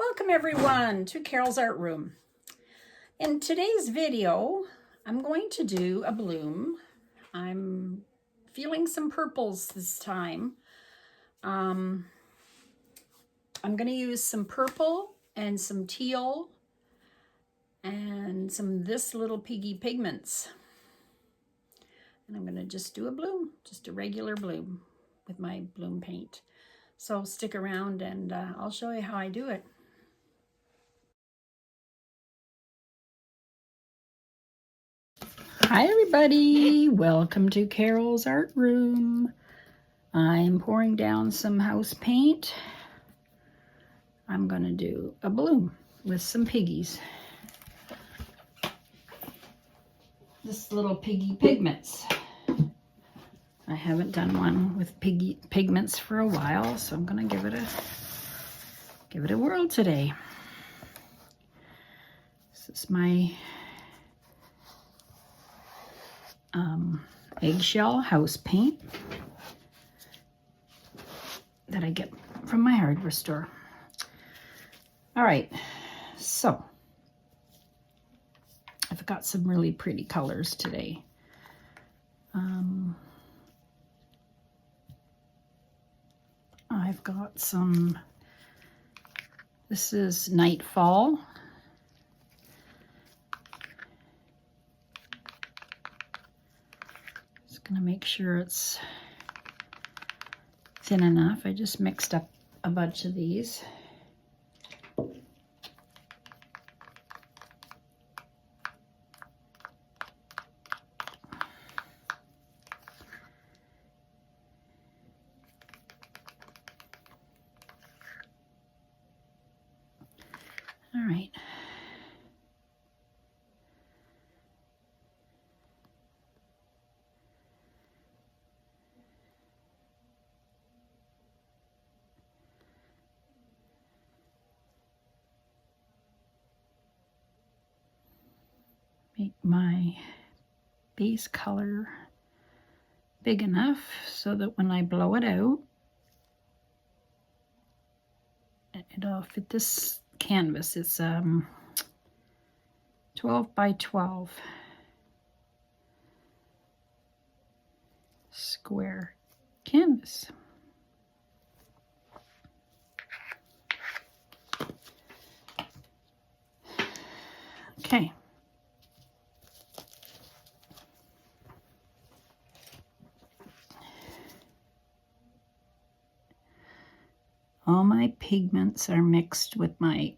Welcome everyone to Carol's Art Room. In today's video, I'm going to do a bloom. I'm feeling some purples this time. I'm going to use some purple and some teal and some this little Piggy Pigments. And I'm going to just do a bloom, just a regular bloom with my bloom paint. So stick around and I'll show you how I do it. Hi everybody, welcome to Carol's Art Room. I'm pouring down some house paint. I'm going to do a bloom with some piggies. This little Piggy Pigments. I haven't done one with Piggy Pigments for a while, so I'm going to give it a whirl today. This is my eggshell house paint that I get from my hardware store. All right, so I've got some really pretty colors today. I've got some, this is Nightfall. Just gonna make sure it's thin enough. I just mixed up a bunch of these. All right. Make my base color big enough so that when I blow it out, it'll fit this canvas. It's 12 by 12 square canvas. Okay. All my pigments are mixed with my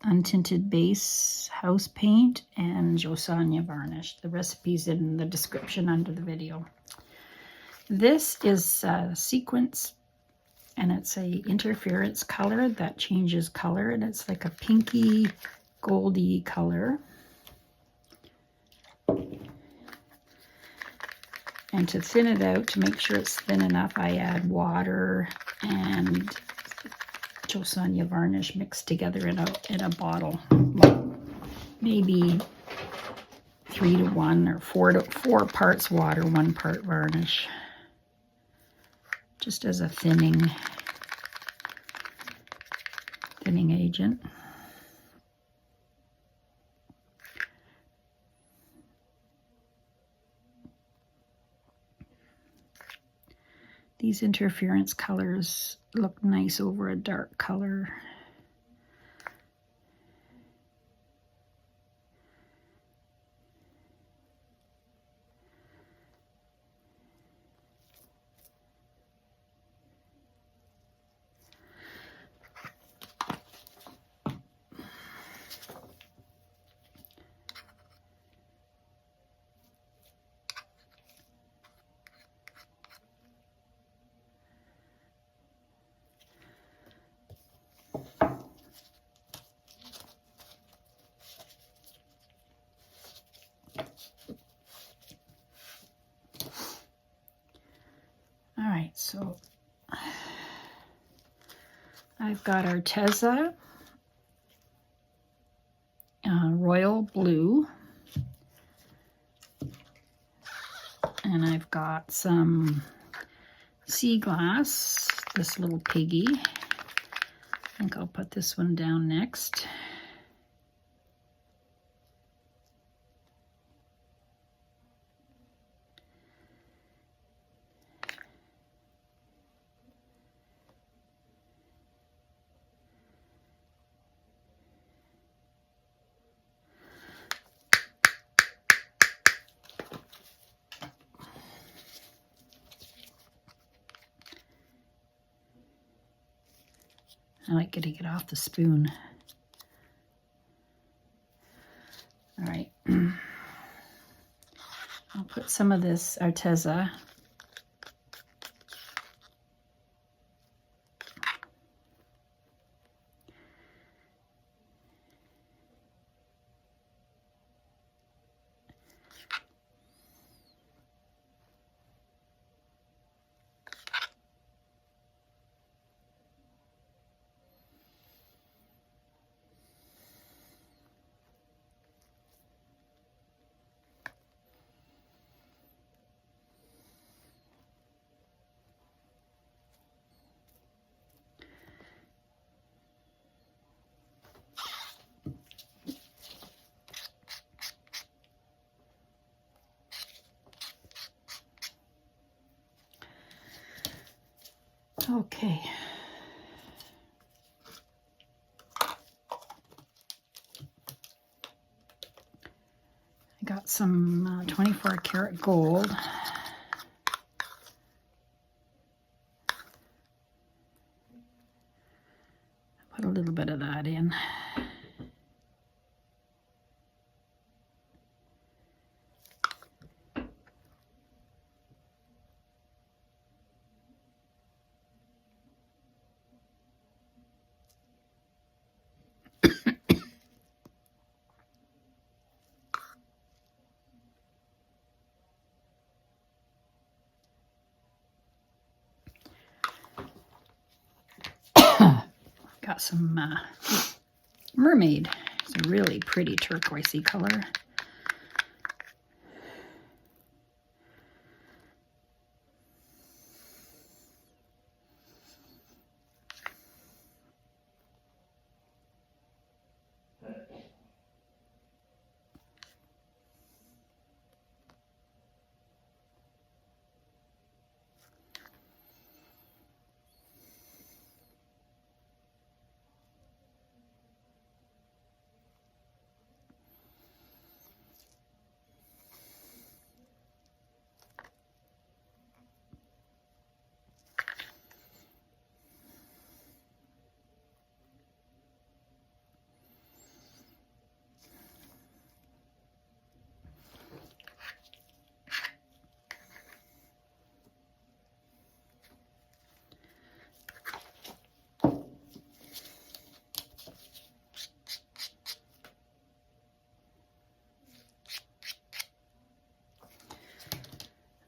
untinted base house paint and JoSonja Varnish. The recipe's in the description under the video. This is a sequence, and it's a interference color that changes color, and it's like a pinky goldy color. And to thin it out, to make sure it's thin enough, I add water and JoSonja Varnish mixed together in a bottle. Well, maybe 3 to 1 or 4 parts water, 1 part varnish. Just as a thinning agent. These interference colors look nice over a dark color. All right, so I've got Arteza Royal Blue, and I've got some sea glass, this little piggy, I think I'll put this one down next. I like getting it off the spoon. All right. I'll put some of this Arteza. Okay. I got some 24 karat gold. Put a little bit of that in. Got some mermaid. It's a really pretty turquoisey color.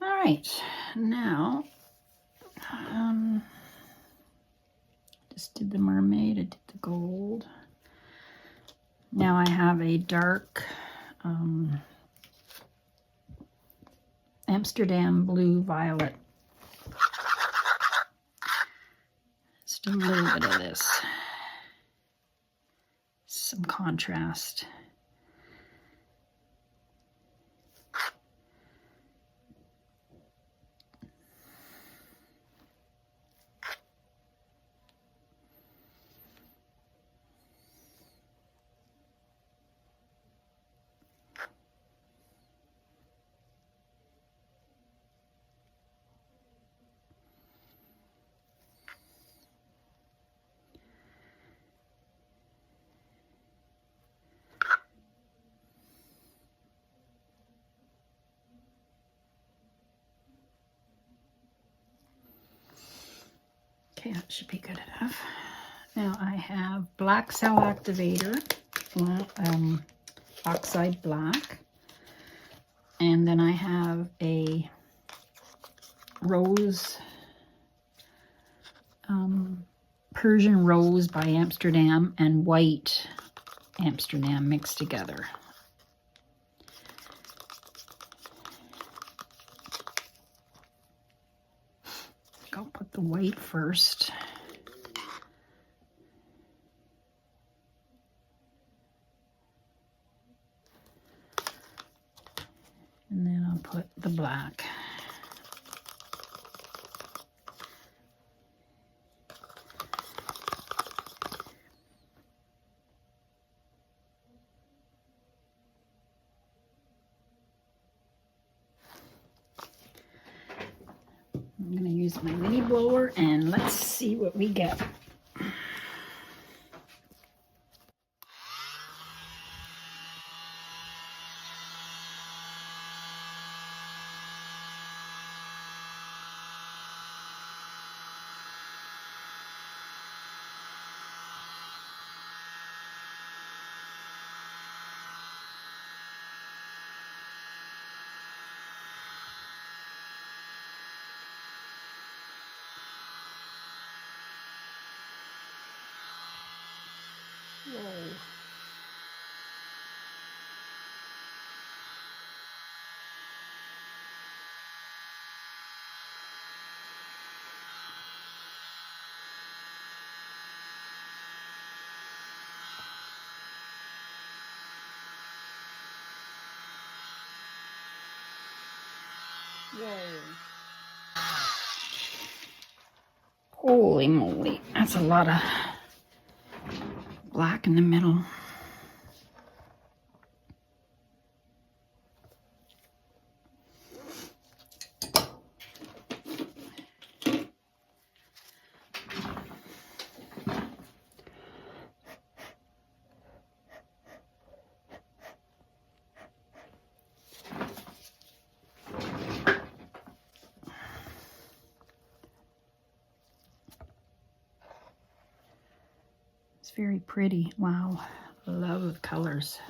All right, now just did the mermaid, I did the gold. Now I have a dark Amsterdam blue violet. Just a little bit of this, some contrast. Okay, that should be good enough. Now I have black cell activator, oxide black, and then I have a rose, Persian rose by Amsterdam and white Amsterdam mixed together. I'll put the white first. I'll put the black. I'm going to use my mini blower and let's see what we get. Whoa. Whoa. Holy moly, that's a lot of black in the middle. It's very pretty. Wow, love the colors.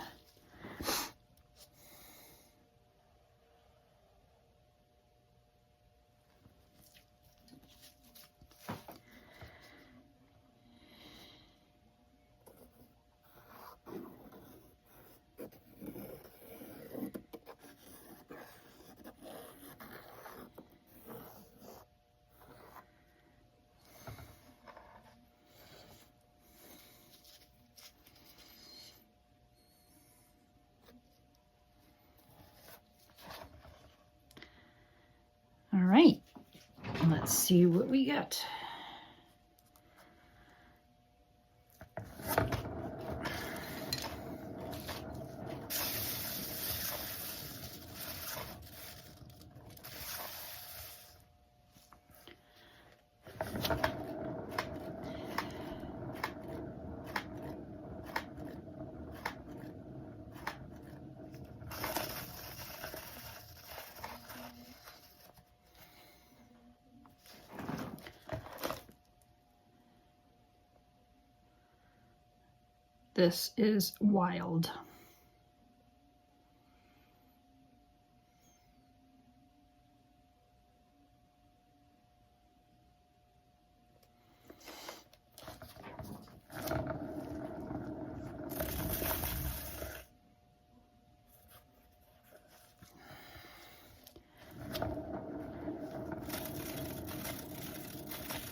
All right, let's see what we got. This is wild.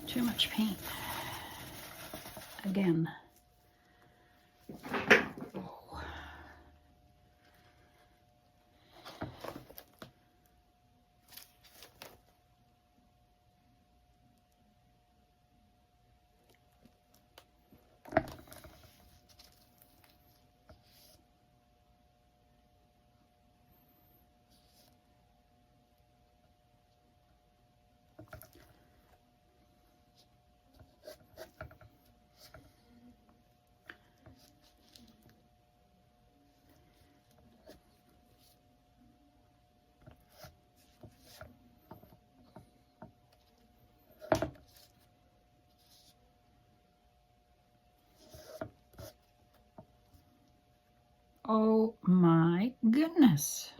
Too much paint. Again. Oh my goodness.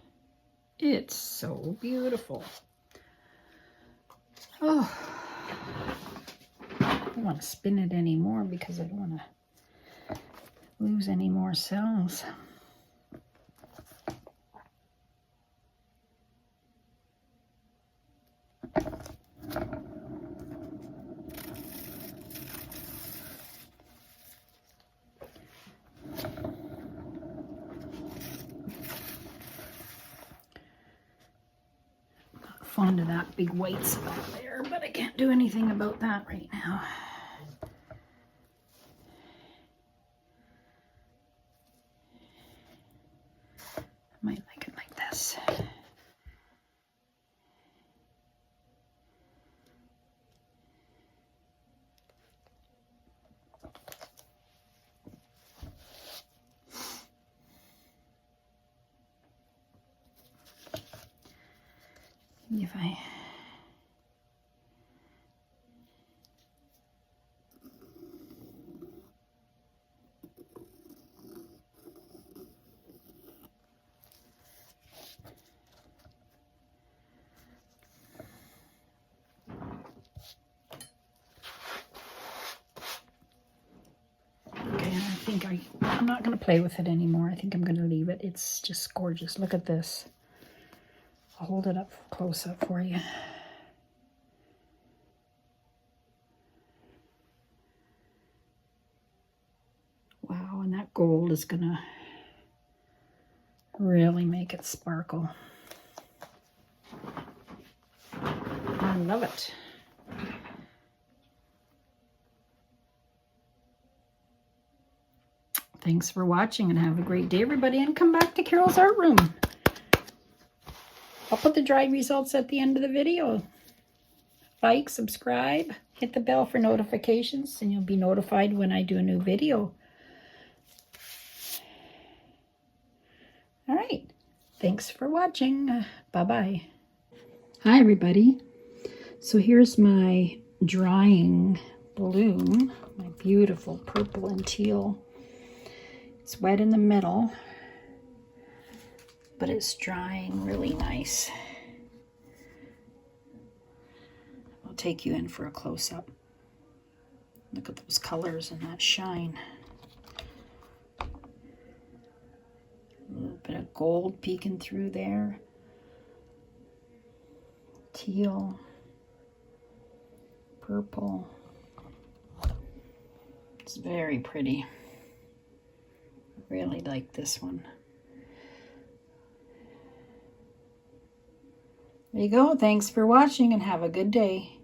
It's so beautiful. Oh, I don't want to spin it anymore because I don't want to lose any more cells. fond of that big white spot there, but I can't do anything about that right now. I might like it like this. If I I'm not going to play with it anymore. I think I'm going to leave it. It's just gorgeous. Look at this. I'll hold it up close up for you. Wow, and that gold is going to really make it sparkle. I love it. Thanks for watching and have a great day, everybody, and come back to Carol's Art Room. I'll put the dry results at the end of the video. Like, subscribe, hit the bell for notifications, and you'll be notified when I do a new video. All right. Thanks for watching. Bye-bye. Hi, everybody. So here's my drying bloom, my beautiful purple and teal. It's wet in the middle, but it's drying really nice. I'll take you in for a close-up. Look at those colors and that shine. A little bit of gold peeking through there. Teal. Purple. It's very pretty. Really like this one. There you go. Thanks for watching and have a good day.